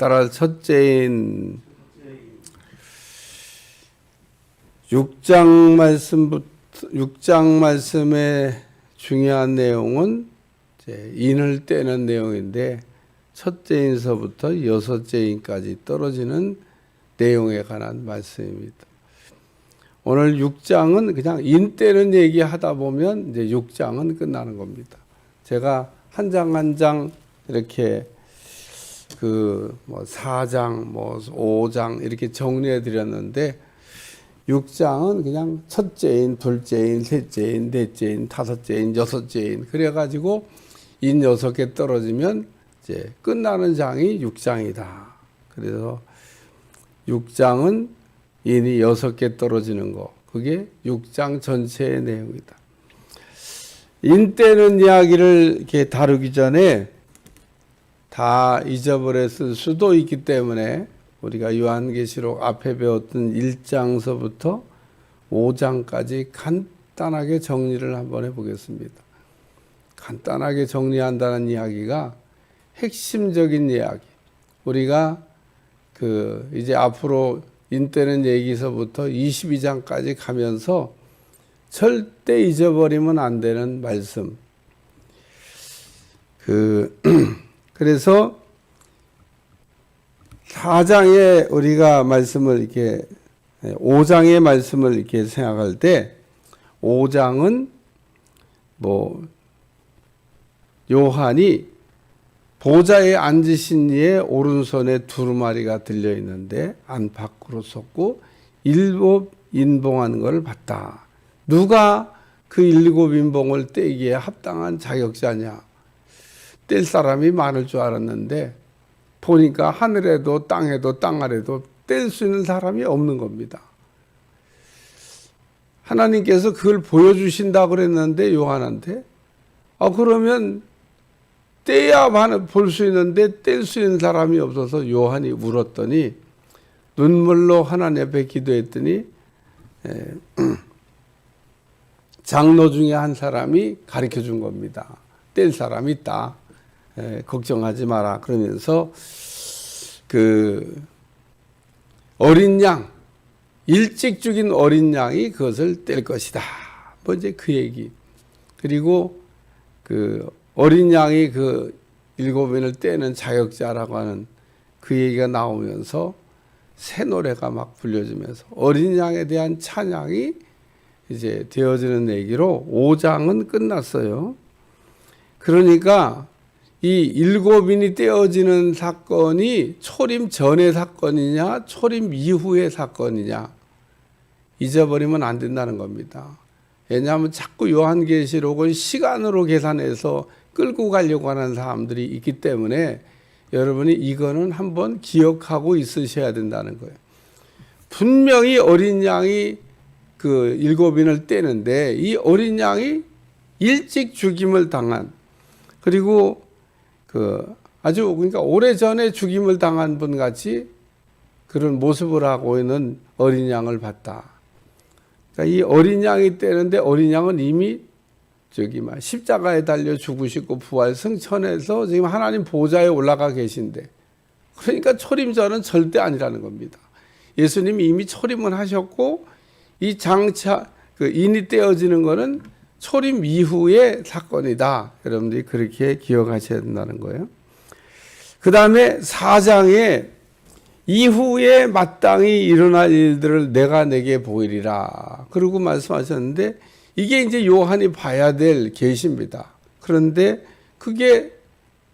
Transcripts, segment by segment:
따라 첫째인 6장 말씀의 중요한 내용은 이제 인을 떼는 내용인데 첫째인서부터 여섯째인까지 떨어지는 내용에 관한 말씀입니다. 오늘 6장은 그냥 인 떼는 얘기 하다 보면 이제 6장은 끝나는 겁니다. 제가 한 장 한 장 이렇게 뭐 4장, 뭐 5장 이렇게 정리해 드렸는데 6장은 그냥 첫째인, 둘째인, 셋째인, 넷째인, 다섯째인, 여섯째인 그래가지고 인 6개 떨어지면 이제 끝나는 장이 6장이다. 그래서 6장은 인이 6개 떨어지는 거 그게 6장 전체의 내용이다. 인 떼는 이야기를 이렇게 다루기 전에 다 잊어버렸을 수도 있기 때문에 우리가 요한계시록 앞에 배웠던 1장서부터 5장까지 간단하게 정리를 한번 해보겠습니다. 간단하게 정리한다는 이야기가 핵심적인 이야기. 우리가 이제 앞으로 인떼는 얘기서부터 22장까지 가면서 절대 잊어버리면 안 되는 말씀. 그래서 4장에 우리가 말씀을 이렇게 5장의 말씀을 이렇게 생각할 때 5장은 뭐 요한이 보좌에 앉으신 이의 오른손에 두루마리가 들려 있는데 안팎으로 솟고 7 인봉한 것을 봤다. 누가 그 7 인봉을 떼기에 합당한 자격자냐? 뗄 사람이 많을 줄 알았는데 보니까 하늘에도 땅에도 땅 아래도 뗄 수 있는 사람이 없는 겁니다. 하나님께서 그걸 보여주신다고 그랬는데 요한한테 그러면 떼야 볼 수 있는데 뗄 수 있는 사람이 없어서 요한이 울었더니 눈물로 하나님 앞에 기도했더니 장로 중에 한 사람이 가르쳐 준 겁니다. 뗄 사람이 있다. 걱정하지 마라. 그러면서 어린 양, 일찍 죽인 어린 양이 그것을 뗄 것이다. 뭐 이제 그 얘기. 그리고 어린 양이 7인을 떼는 자격자라고 하는 그 얘기가 나오면서 새 노래가 막 불려지면서 어린 양에 대한 찬양이 이제 되어지는 얘기로 5장은 끝났어요. 그러니까 이 7인이 떼어지는 사건이 초림 전의 사건이냐 초림 이후의 사건이냐 잊어버리면 안 된다는 겁니다. 왜냐하면 자꾸 요한계시록을 시간으로 계산해서 끌고 가려고 하는 사람들이 있기 때문에 여러분이 이거는 한번 기억하고 있으셔야 된다는 거예요. 분명히 어린 양이 7인을 떼는데 이 어린 양이 일찍 죽임을 당한 그리고 아주 그러니까 오래전에 죽임을 당한 분 같이 그런 모습을 하고 있는 어린 양을 봤다. 그러니까 이 어린 양이 떼는데 어린 양은 이미 십자가에 달려 죽으시고 부활 승천해서 지금 하나님 보좌에 올라가 계신데 그러니까 초림전은 절대 아니라는 겁니다. 예수님이 이미 초림을 하셨고 이 장차 인이 떼어지는 거는 초림 이후의 사건이다. 여러분들이 그렇게 기억하셔야 된다는 거예요. 그 다음에 4장에 이후에 마땅히 일어날 일들을 내가 내게 보이리라. 그러고 말씀하셨는데 이게 이제 요한이 봐야 될 계시입니다. 그런데 그게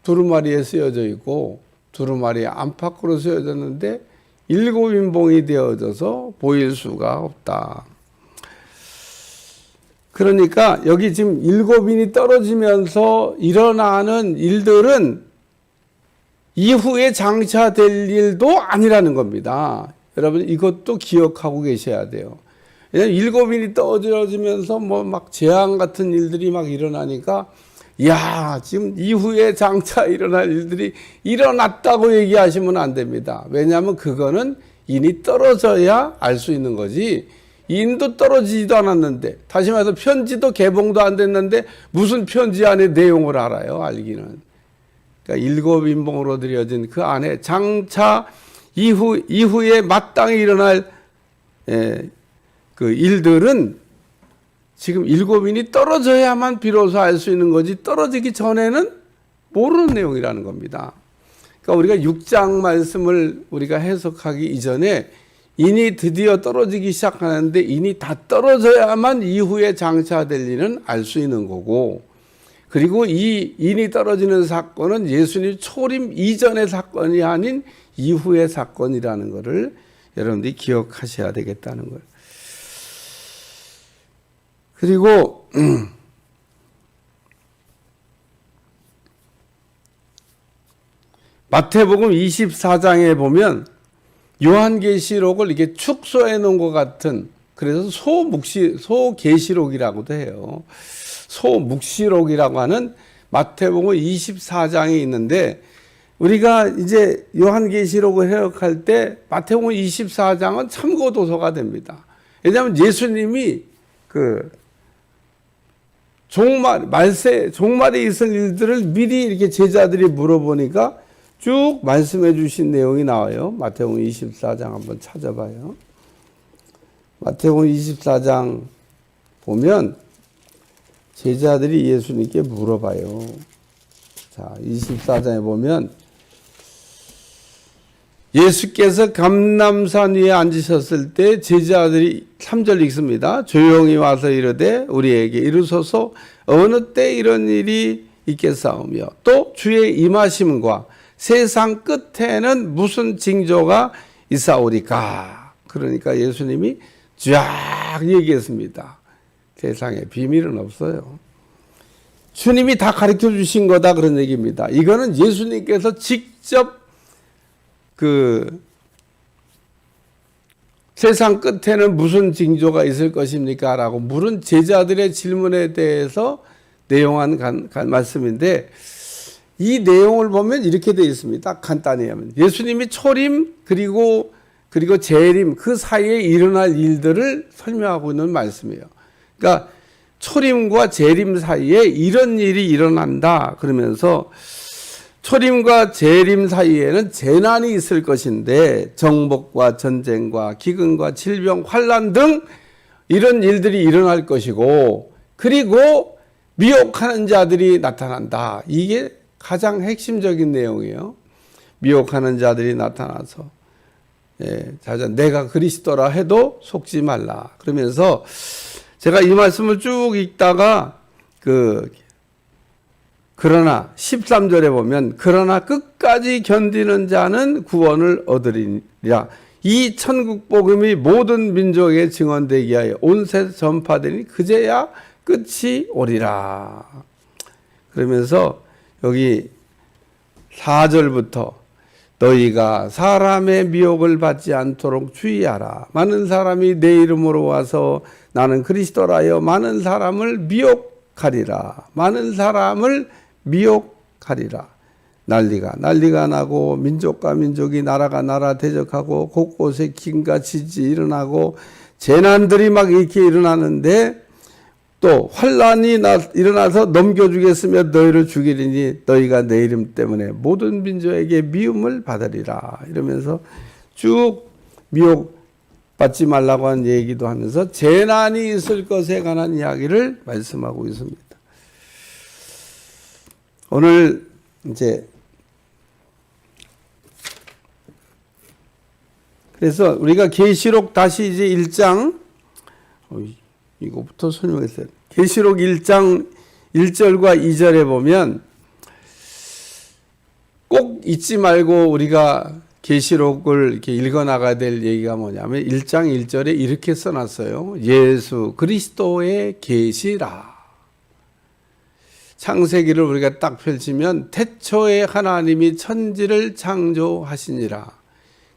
두루마리에 쓰여져 있고 두루마리 안팎으로 쓰여졌는데 7 인봉이 되어져서 보일 수가 없다. 그러니까 여기 지금 7인이 떨어지면서 일어나는 일들은 이후에 장차될 일도 아니라는 겁니다. 여러분 이것도 기억하고 계셔야 돼요. 왜냐하면 7인이 떨어지면서 뭐 막 재앙 같은 일들이 막 일어나니까 지금 이후에 장차 일어날 일들이 일어났다고 얘기하시면 안 됩니다. 왜냐하면 그거는 인이 떨어져야 알 수 있는 거지 인도 떨어지지도 않았는데 다시 말해서 편지도 개봉도 안 됐는데 무슨 편지 안에 내용을 알아요. 알기는. 그러니까 일곱 인봉으로 드려진 그 안에 장차 이후에 마땅히 일어날 그 일들은 지금 일곱인이 떨어져야만 비로소 알 수 있는 거지 떨어지기 전에는 모르는 내용이라는 겁니다. 그러니까 우리가 6장 말씀을 우리가 해석하기 이전에 인이 드디어 떨어지기 시작하는데 인이 다 떨어져야만 이후에 장차될 일은 알 수 있는 거고, 그리고 이 인이 떨어지는 사건은 예수님 초림 이전의 사건이 아닌 이후의 사건이라는 것을 여러분들이 기억하셔야 되겠다는 거예요. 그리고 마태복음 24장에 보면 요한계시록을 이렇게 축소해 놓은 것 같은, 그래서 소계시록이라고도 해요. 소묵시록이라고 하는 마태복음 24장이 있는데, 우리가 이제 요한계시록을 해석할 때 마태복음 24장은 참고도서가 됩니다. 왜냐하면 예수님이 그 종말에 있을 일들을 미리 이렇게 제자들이 물어보니까 쭉 말씀해 주신 내용이 나와요. 마태복음 24장 한번 찾아봐요. 마태복음 24장 보면 제자들이 예수님께 물어봐요. 자, 24장에 보면 예수께서 감람산 위에 앉으셨을 때 제자들이 3절 읽습니다. 조용히 와서 이르되 우리에게 이르소서 어느 때 이런 일이 있겠사오며 또 주의 임하심과 세상 끝에는 무슨 징조가 있사오리까. 그러니까 예수님이 쫙 얘기했습니다. 세상에 비밀은 없어요. 주님이 다 가르쳐 주신 거다 그런 얘기입니다. 이거는 예수님께서 직접 그 세상 끝에는 무슨 징조가 있을 것입니까? 라고 물은 제자들의 질문에 대해서 내용한 말씀인데, 이 내용을 보면 이렇게 되어 있습니다. 간단히 하면 예수님이 초림 그리고 재림 그 사이에 일어날 일들을 설명하고 있는 말씀이에요. 그러니까 초림과 재림 사이에 이런 일이 일어난다 그러면서 초림과 재림 사이에는 재난이 있을 것인데 정복과 전쟁과 기근과 질병, 환난 등 이런 일들이 일어날 것이고, 그리고 미혹하는 자들이 나타난다. 이게 가장 핵심적인 내용이에요. 미혹하는 자들이 나타나서 내가 그리스도라 해도 속지 말라. 그러면서 제가 이 말씀을 쭉 읽다가 그러나 13절에 보면 그러나 끝까지 견디는 자는 구원을 얻으리라. 이 천국 복음이 모든 민족에 증언되게 하여 온세 전파되니 그제야 끝이 오리라. 그러면서 여기 4절부터 너희가 사람의 미혹을 받지 않도록 주의하라. 많은 사람이 내 이름으로 와서 나는 그리스도라 하여 많은 사람을 미혹하리라. 많은 사람을 미혹하리라. 난리가 나고 민족과 민족이 나라가 나라 대적하고 곳곳에 기근과 지진이 일어나고 재난들이 막 이렇게 일어나는데, 또 환란이 일어나서 넘겨주겠으며 너희를 죽이리니 너희가 내 이름 때문에 모든 민족에게 미움을 받으리라. 이러면서 쭉 미혹받지 말라고 하는 얘기도 하면서 재난이 있을 것에 관한 이야기를 말씀하고 있습니다. 오늘 이제 그래서 우리가 계시록 다시 이제 1장 이거부터 설명했어요. 계시록 1장 1절과 2절에 보면 꼭 잊지 말고 우리가 계시록을 이렇게 읽어 나가야 될 얘기가 뭐냐면 1장 1절에 이렇게 써놨어요. 예수 그리스도의 계시라. 창세기를 우리가 딱 펼치면 태초에 하나님이 천지를 창조하시니라.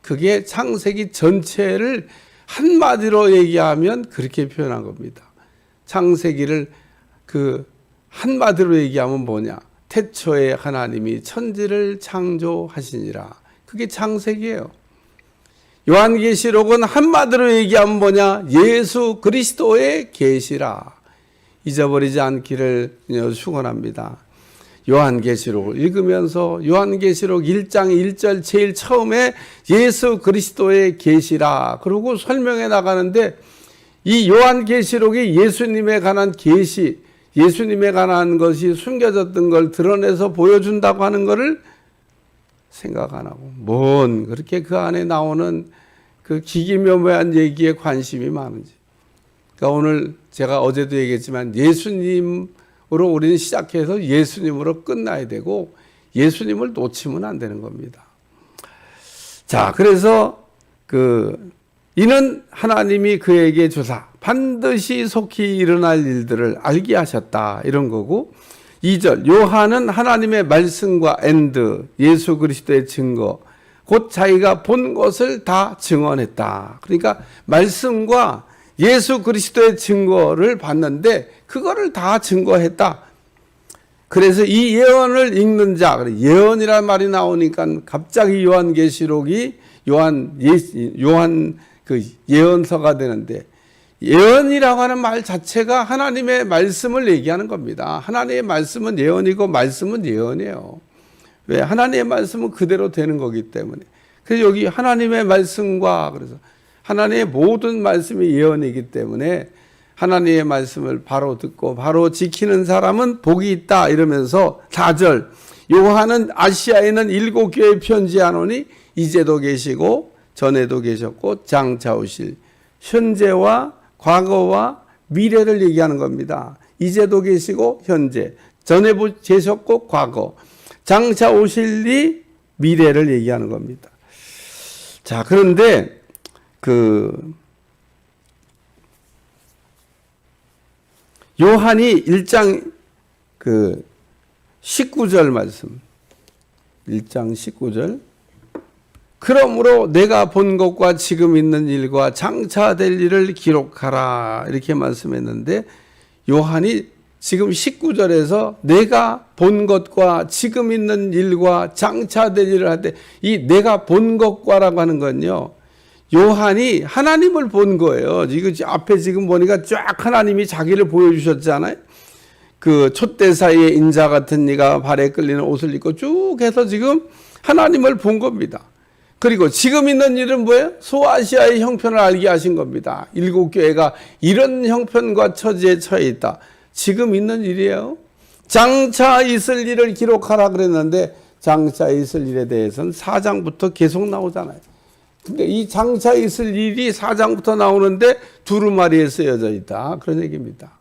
그게 창세기 전체를 한마디로 얘기하면 그렇게 표현한 겁니다. 창세기를 한마디로 얘기하면 뭐냐? 태초에 하나님이 천지를 창조하시니라. 그게 창세기예요. 요한계시록은 한마디로 얘기하면 뭐냐? 예수 그리스도의 계시라. 잊어버리지 않기를 축원합니다. 요한계시록을 읽으면서 요한계시록 1장 1절 제일 처음에 예수 그리스도의 계시라 그러고 설명해 나가는데 이 요한계시록이 예수님에 관한 계시, 예수님에 관한 것이 숨겨졌던 걸 드러내서 보여준다고 하는 것을 생각 안 하고 뭔 그렇게 그 안에 나오는 그 기기묘묘한 얘기에 관심이 많은지. 그러니까 오늘 제가 어제도 얘기했지만 예수님으로 우리는 시작해서 예수님으로 끝나야 되고 예수님을 놓치면 안 되는 겁니다. 자, 그래서 이는 하나님이 그에게 주사 반드시 속히 일어날 일들을 알게 하셨다 이런 거고 2절 요한은 하나님의 말씀과 엔드 예수 그리스도의 증거 곧 자기가 본 것을 다 증언했다. 그러니까 말씀과 예수 그리스도의 증거를 봤는데 그거를 다 증거했다. 그래서 이 예언을 읽는 자, 예언이라는 말이 나오니까 갑자기 요한계시록이 요한 그 예언서가 되는데 예언이라고 하는 말 자체가 하나님의 말씀을 얘기하는 겁니다. 하나님의 말씀은 예언이고 말씀은 예언이에요. 왜? 하나님의 말씀은 그대로 되는 거기 때문에. 그래서 여기 하나님의 말씀과 그래서 하나님의 모든 말씀이 예언이기 때문에 하나님의 말씀을 바로 듣고 바로 지키는 사람은 복이 있다 이러면서 4절 요한은 아시아에는 7교회에 편지하노니 이제도 계시고 전에도 계셨고 장차 오실 현재와 과거와 미래를 얘기하는 겁니다. 이제도 계시고 현재, 전에 계셨고 과거, 장차 오실리 미래를 얘기하는 겁니다. 자, 그런데 요한이 1장 19절 말씀, 1장 19절 그러므로 내가 본 것과 지금 있는 일과 장차 될 일을 기록하라 이렇게 말씀했는데 요한이 지금 19절에서 내가 본 것과 지금 있는 일과 장차 될 일을 할 때 이 내가 본 것과라고 하는 건요 요한이 하나님을 본 거예요. 이거 앞에 지금 보니까 쫙 하나님이 자기를 보여주셨잖아요. 그 촛대 사이에 인자 같은 이가 발에 끌리는 옷을 입고 쭉 해서 지금 하나님을 본 겁니다. 그리고 지금 있는 일은 뭐예요? 소아시아의 형편을 알게 하신 겁니다. 7교회가 이런 형편과 처지에 처해 있다. 지금 있는 일이에요. 장차 있을 일을 기록하라 그랬는데 장차 있을 일에 대해서는 4장부터 계속 나오잖아요. 근데 이 장차 있을 일이 4장부터 나오는데 두루마리에 쓰여져 있다. 그런 얘기입니다.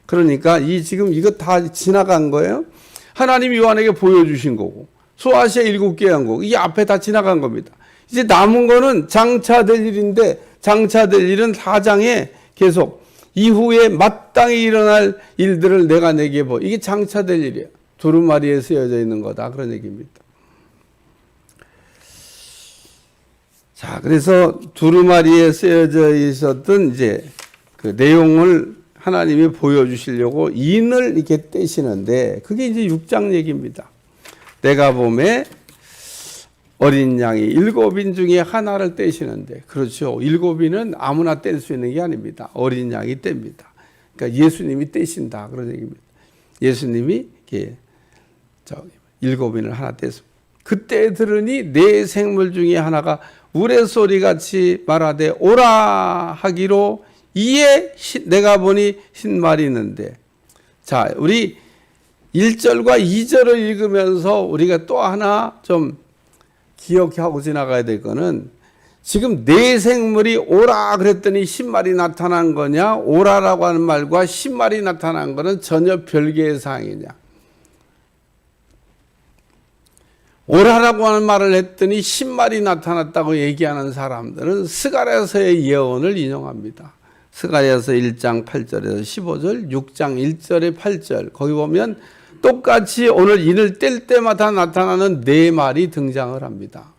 그러니까 지금 이거 다 지나간 거예요. 하나님이 요한에게 보여주신 거고 소아시아 7교회 한 거고 이 앞에 다 지나간 겁니다. 이제 남은 거는 장차 될 일인데 장차 될 일은 4장에 계속 이후에 마땅히 일어날 일들을 내가 내게 이게 장차 될 일이에요. 두루마리에 쓰여져 있는 거다. 그런 얘기입니다. 자, 그래서 두루마리에 쓰여져 있었던 이제 그 내용을 하나님이 보여주시려고 인을 이렇게 떼시는데 그게 이제 6장 얘기입니다. 내가 봄에 어린 양이 7인 중에 하나를 떼시는데 그렇죠. 7인은 아무나 뗄 수 있는 게 아닙니다. 어린 양이 뗍니다. 그러니까 예수님이 떼신다 그런 얘기입니다. 예수님이 7인을 하나 떼습니다. 그때 들으니 네 생물 중에 하나가 우레소리같이 말하되 오라 하기로 이에 내가 보니 흰말이 있는데 자 우리 1절과 2절을 읽으면서 우리가 또 하나 좀 기억하고 지나가야 될 거는 지금 네 생물이 오라 그랬더니 흰말이 나타난 거냐 오라라고 하는 말과 흰말이 나타난 거는 전혀 별개의 사항이냐 오라라고 하는 말을 했더니 흰말이 나타났다고 얘기하는 사람들은 스가랴서의 예언을 인용합니다. 스가랴서 1장 8절에서 15절 6장 1절에 8절 거기 보면 똑같이 오늘 인을 뗄 때마다 나타나는 네 말이 등장을 합니다.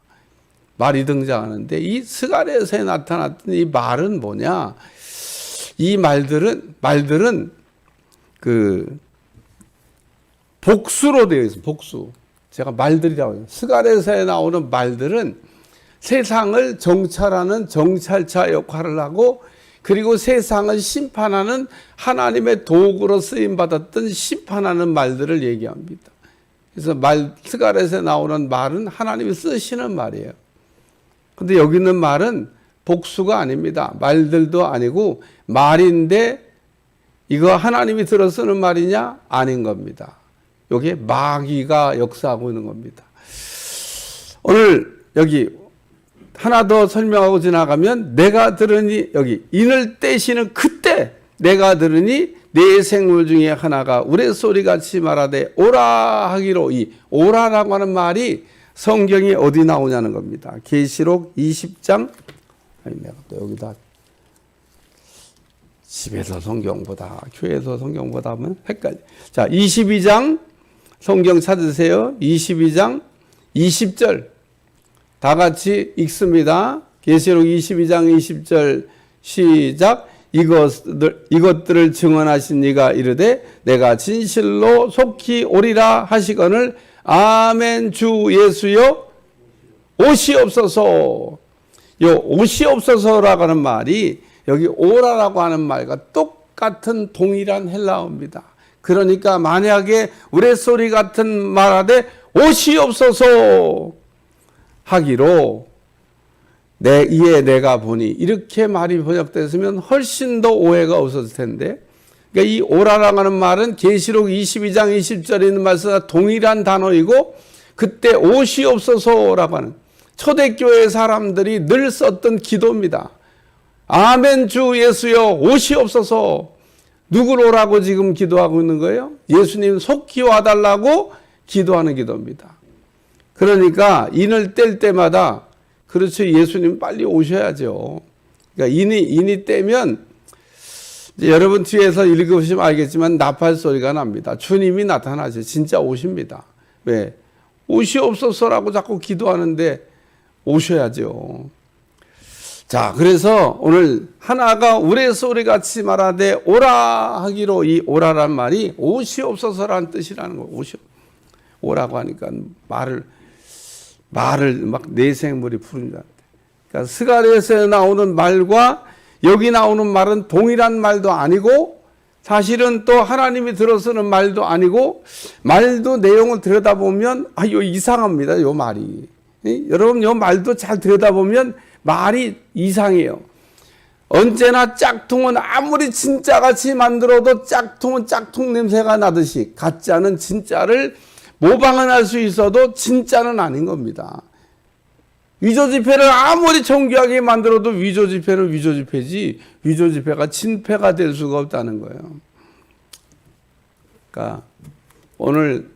말이 등장하는데 이 스가랴서에 나타났던 이 말은 뭐냐? 이 말들은 그 복수로 되어 있습니다. 복수. 제가 말들이라고 해요. 스가랴서에 나오는 말들은 세상을 정찰하는 정찰차 역할을 하고 그리고 세상을 심판하는 하나님의 도구로 쓰임받았던 심판하는 말들을 얘기합니다. 그래서 스가랴에서 나오는 말은 하나님이 쓰시는 말이에요. 근데 여기 있는 말은 복수가 아닙니다. 말들도 아니고 말인데 이거 하나님이 들어 쓰는 말이냐? 아닌 겁니다. 여기에 마귀가 역사하고 있는 겁니다. 오늘 여기 하나 더 설명하고 지나가면 내가 들으니 여기 인을 떼시는 그때 내가 들으니 네 생물 중에 하나가 우레소리같이 말하되 오라 하기로 이 오라라고 하는 말이 성경에 어디 나오냐는 겁니다. 계시록 20장 내가 또 여기다 집에서 성경보다 교회에서 성경보다 하면 헷갈려. 자, 22장 성경 찾으세요. 22장 20절 다 같이 읽습니다. 계시록 22장 20절 시작. 이것들을 증언하신 이가 이르되 내가 진실로 속히 오리라 하시거늘 아멘. 주 예수여 오시옵소서. 요 오시옵소서라고 하는 말이 여기 오라라고 하는 말과 똑같은 동일한 헬라어입니다. 그러니까 만약에 우레소리 같은 말하되 오시옵소서 하기로 이에 내가 보니 이렇게 말이 번역됐으면 훨씬 더 오해가 없었을 텐데, 그러니까 이 오라라고 하는 말은 계시록 22장 20절에 있는 말씀과 동일한 단어이고 그때 오시옵소서라고 하는 초대교회 사람들이 늘 썼던 기도입니다. 아멘. 주 예수여 오시옵소서. 누구를 오라고 지금 기도하고 있는 거예요? 예수님 속히 와달라고 기도하는 기도입니다. 그러니까 인을 뗄 때마다 그렇죠. 예수님 빨리 오셔야죠. 그러니까 인이 떼면 이제 여러분 뒤에서 읽으시면 알겠지만 나팔 소리가 납니다. 주님이 나타나죠. 진짜 오십니다. 왜? 오시옵소서라고 자꾸 기도하는데 오셔야죠. 자, 그래서 오늘 하나가 우레소리같이 말하되 오라 하기로 이 오라란 말이 오시옵소서라는 뜻이라는 거. 오라고 하니까 말을 막 내생물이 부르는 줄 알았대. 그러니까 스가랴에서 나오는 말과 여기 나오는 말은 동일한 말도 아니고 사실은 또 하나님이 들어서는 말도 아니고 말도 내용을 들여다보면 이거 이상합니다. 요 말이. 여러분 요 말도 잘 들여다보면 말이 이상해요. 언제나 짝퉁은 아무리 진짜같이 만들어도 짝퉁은 짝퉁 냄새가 나듯이 가짜는 진짜를 모방은 할 수 있어도 진짜는 아닌 겁니다. 위조지폐를 아무리 정교하게 만들어도 위조지폐는 위조지폐지 위조지폐가 진폐가 될 수가 없다는 거예요. 그러니까 오늘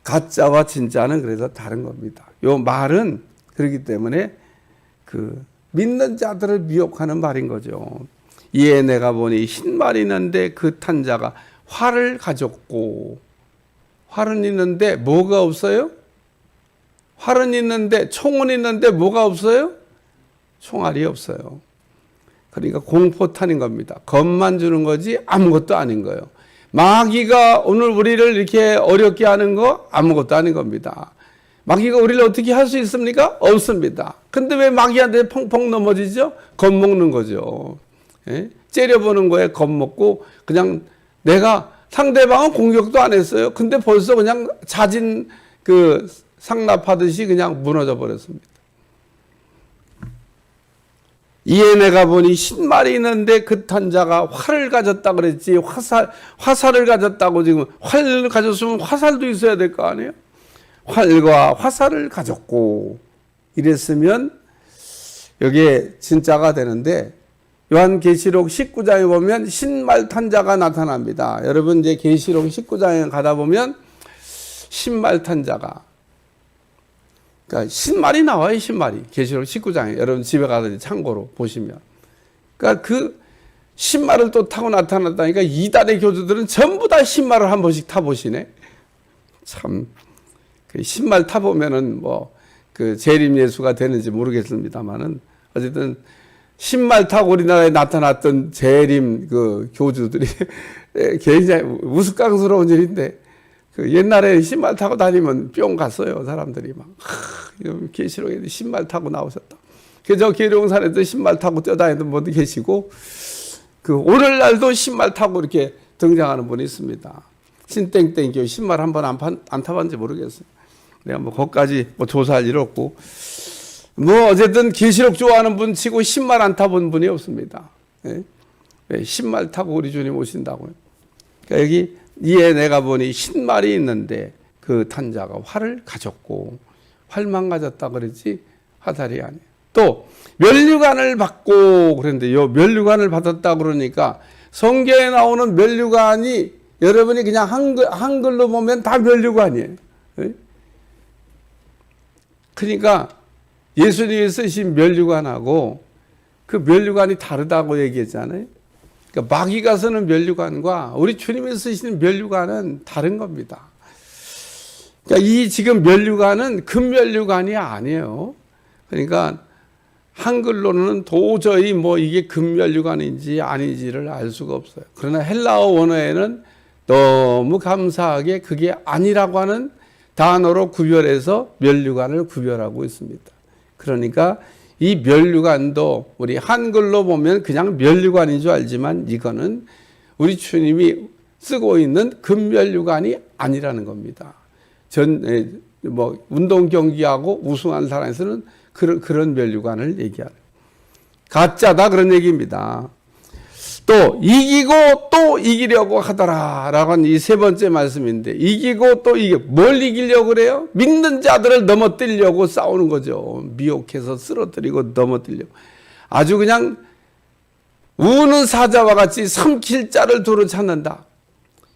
가짜와 진짜는 그래서 다른 겁니다. 요 말은 그렇기 때문에 믿는 자들을 미혹하는 말인 거죠. 이에 내가 보니 흰 말이 있는데 그 탄 자가 활을 가졌고, 활은 있는데 뭐가 없어요? 활은 있는데 총은 있는데 뭐가 없어요? 총알이 없어요. 그러니까 공포탄인 겁니다. 겁만 주는 거지 아무것도 아닌 거예요. 마귀가 오늘 우리를 이렇게 어렵게 하는 거 아무것도 아닌 겁니다. 마귀가 우리를 어떻게 할 수 있습니까? 없습니다. 근데 왜 마귀한테 펑펑 넘어지죠? 겁먹는 거죠. 예? 째려보는 거에 겁먹고 그냥 내가 상대방은 공격도 안 했어요. 근데 벌써 그냥 자진 상납하듯이 그냥 무너져 버렸습니다. 이에 내가 보니 흰말이 있는데 그 탄 자가 활을 가졌다 그랬지 화살을 가졌다고 지금 활을 가졌으면 화살도 있어야 될 거 아니에요? 활과 화살을 가졌고 이랬으면 여기에 진짜가 되는데 요한계시록 19장에 보면 신말 탄 자가 나타납니다. 여러분 이제 계시록 19장에 가다 보면 신말 탄 자가 그러니까 신말이 나와요. 신말이 계시록 19장에 여러분 집에 가서 참고로 보시면 그러니까 그 신말을 또 타고 나타났다니까 이단의 교주들은 전부 다 신말을 한 번씩 타보시네. 참 신말 타보면은 재림 예수가 되는지 모르겠습니다만은 어쨌든 신말 타고 우리나라에 나타났던 재림 교주들이 굉장히 우스꽝스러운 일인데 옛날에 신말 타고 다니면 뿅 갔어요. 사람들이 막 계시록에 신말 타고 나오셨다. 그저 계룡산에도 신말 타고 뛰어다니는 분도 계시고 오늘날도 신말 타고 이렇게 등장하는 분이 있습니다. 신땡땡교 신발 한 번 안 타봤는지 모르겠어요. 내가 뭐 거기까지 뭐 조사할 일 없고 뭐 어쨌든 계시록 좋아하는 분 치고 신발 안 타본 분이 없습니다. 예? 왜 신발 타고 우리 주님 오신다고요. 그러니까 여기 이에 내가 보니 신발이 있는데 그 탄자가 활을 가졌고 활만 가졌다 그러지 화살이 아니에요. 또 면류관을 받고 그랬는데 요 면류관을 받았다 그러니까 성경에 나오는 면류관이 여러분이 그냥 한글로 보면 다 면류관이에요. 예? 그러니까 예수님이 쓰신 면류관하고 그 면류관이 다르다고 얘기했잖아요. 그러니까 마귀가 쓰는 면류관과 우리 주님이 쓰시는 면류관은 다른 겁니다. 그러니까 이 지금 면류관은 금면류관이 아니에요. 그러니까 한글로는 도저히 뭐 이게 금면류관인지 아닌지를 알 수가 없어요. 그러나 헬라어 원어에는 너무 감사하게 그게 아니라고 하는 단어로 구별해서 면류관을 구별하고 있습니다. 그러니까 이 면류관도 우리 한글로 보면 그냥 면류관인 줄 알지만 이거는 우리 주님이 쓰고 있는 금면류관이 아니라는 겁니다. 운동 경기하고 우승한 사람에서는 그런 면류관을 얘기하는 가짜다 그런 얘기입니다. 또 이기고 또 이기려고 하더라라고 하는 이 세 번째 말씀인데 이기고 또 뭘 이기려고 그래요? 믿는 자들을 넘어뜨리려고 싸우는 거죠. 미혹해서 쓰러뜨리고 넘어뜨리려고. 아주 그냥 우는 사자와 같이 삼킬 자를 두루 찾는다.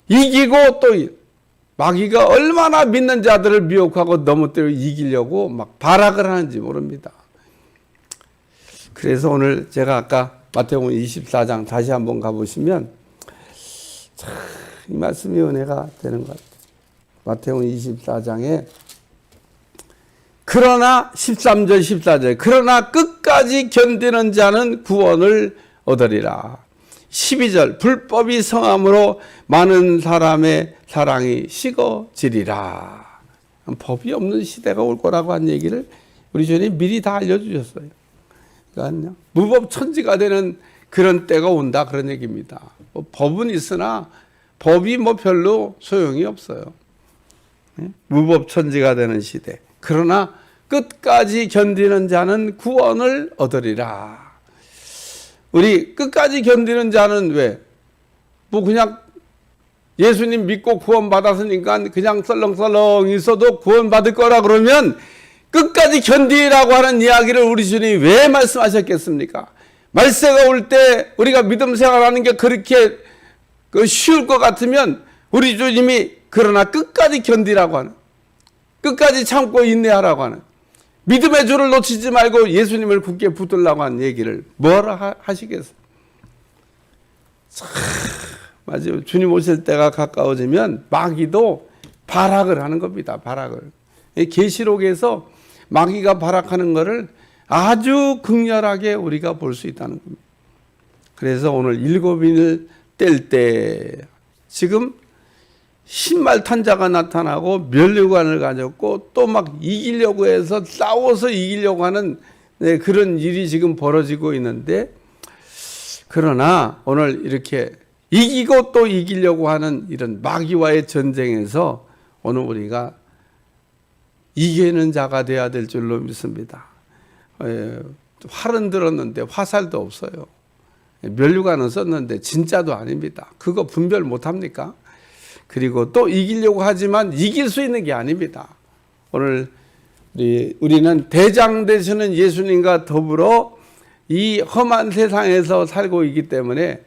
이기고 또 마귀가 얼마나 믿는 자들을 미혹하고 넘어뜨리고 이기려고 막 발악을 하는지 모릅니다. 그래서 오늘 제가 아까 마태복음 24장 다시 한번 가보시면 참 이 말씀이 은혜가 되는 것 같아요. 마태복음 24장에 그러나 13절 14절 그러나 끝까지 견디는 자는 구원을 얻으리라. 12절 불법이 성함으로 많은 사람의 사랑이 식어지리라. 법이 없는 시대가 올 거라고 한 얘기를 우리 주님 미리 다 알려주셨어요. 그러니까 무법천지가 되는 그런 때가 온다 그런 얘기입니다. 뭐 법은 있으나 법이 뭐 별로 소용이 없어요. 무법천지가 되는 시대. 그러나 끝까지 견디는 자는 구원을 얻으리라. 우리 끝까지 견디는 자는 왜? 뭐 그냥 예수님 믿고 구원 받았으니까 그냥 썰렁썰렁 있어도 구원 받을 거라 그러면 끝까지 견디라고 하는 이야기를 우리 주님이 왜 말씀하셨겠습니까? 말세가 올 때 우리가 믿음 생활하는 게 그렇게 쉬울 것 같으면 우리 주님이 그러나 끝까지 견디라고 하는, 끝까지 참고 인내하라고 하는, 믿음의 줄을 놓치지 말고 예수님을 굳게 붙들라고 하는 얘기를 뭐라 하시겠어요? 맞아요. 주님 오실 때가 가까워지면 마귀도 발악을 하는 겁니다. 발악을. 계시록에서 마귀가 발악하는 것을 아주 극렬하게 우리가 볼 수 있다는 겁니다. 그래서 오늘 일곱인을 뗄 때 지금 신발탄 자가 나타나고 면류관을 가졌고 또 막 이기려고 해서 싸워서 이기려고 하는 그런 일이 지금 벌어지고 있는데, 그러나 오늘 이렇게 이기고 또 이기려고 하는 이런 마귀와의 전쟁에서 오늘 우리가 이기는 자가 되어야 될 줄로 믿습니다. 활은 들었는데 화살도 없어요. 면류관은 썼는데 진짜도 아닙니다. 그거 분별 못합니까? 그리고 또 이기려고 하지만 이길 수 있는 게 아닙니다. 오늘 우리는 대장 되시는 예수님과 더불어 이 험한 세상에서 살고 있기 때문에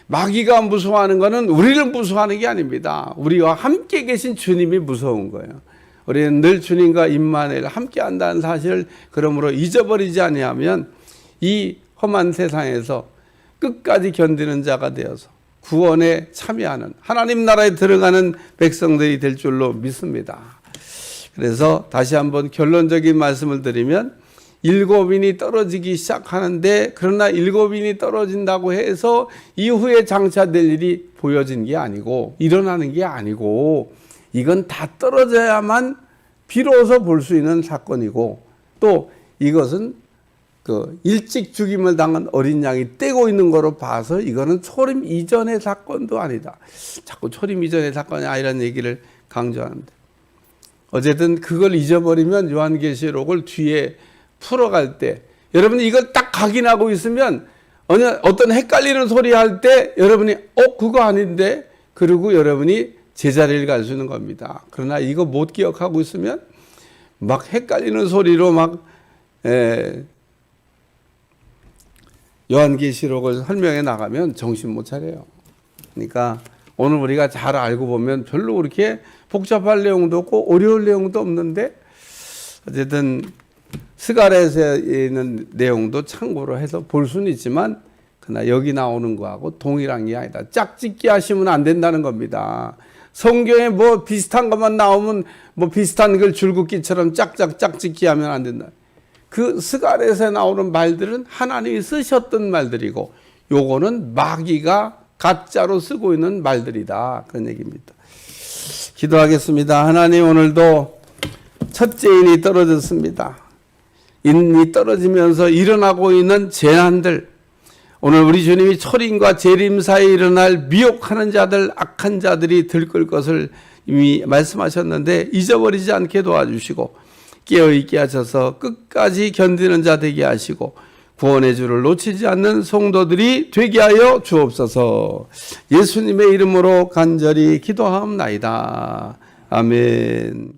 마귀가 무서워하는 것은 우리를 무서워하는 게 아닙니다. 우리와 함께 계신 주님이 무서운 거예요. 우리는 늘 주님과 임마누엘 함께 한다는 사실을 그러므로 잊어버리지 아니하면 이 험한 세상에서 끝까지 견디는 자가 되어서 구원에 참여하는 하나님 나라에 들어가는 백성들이 될 줄로 믿습니다. 그래서 다시 한번 결론적인 말씀을 드리면, 일곱인이 떨어지기 시작하는데 그러나 일곱인이 떨어진다고 해서 이후에 장차될 일이 보여진 게 아니고 일어나는 게 아니고 이건 다 떨어져야만 비로소 볼 수 있는 사건이고, 또 이것은 그 일찍 죽임을 당한 어린 양이 떼고 있는 거로 봐서 이거는 초림 이전의 사건도 아니다. 자꾸 초림 이전의 사건이 아니라는 얘기를 강조하는데, 어쨌든 그걸 잊어버리면 요한계시록을 뒤에 풀어갈 때 여러분이 이걸 딱 각인하고 있으면 어떤 헷갈리는 소리 할 때 여러분이 그거 아닌데, 그리고 여러분이 제자리를 갈 수 있는 겁니다. 그러나 이거 못 기억하고 있으면 막 헷갈리는 소리로 막 요한계시록을 설명해 나가면 정신 못 차려요. 그러니까 오늘 우리가 잘 알고 보면 별로 그렇게 복잡할 내용도 없고 어려울 내용도 없는데, 어쨌든 스가랴에 있는 내용도 참고로 해서 볼 수는 있지만, 그러나 여기 나오는 거하고 동일한 게 아니다. 짝짓기 하시면 안 된다는 겁니다. 성경에 뭐 비슷한 것만 나오면 뭐 비슷한 걸 줄긋기처럼 짝짓기 하면 안 된다. 그 스가랴에서 나오는 말들은 하나님이 쓰셨던 말들이고, 요거는 마귀가 가짜로 쓰고 있는 말들이다, 그런 얘기입니다. 기도하겠습니다. 하나님, 오늘도 첫째 인이 떨어졌습니다. 인이 떨어지면서 일어나고 있는 재난들, 오늘 우리 주님이 초림과 재림 사이에 일어날 미혹하는 자들, 악한 자들이 들끓 것을 이미 말씀하셨는데 잊어버리지 않게 도와주시고 깨어있게 하셔서 끝까지 견디는 자 되게 하시고 구원의 주를 놓치지 않는 성도들이 되게 하여 주옵소서. 예수님의 이름으로 간절히 기도하옵나이다. 아멘.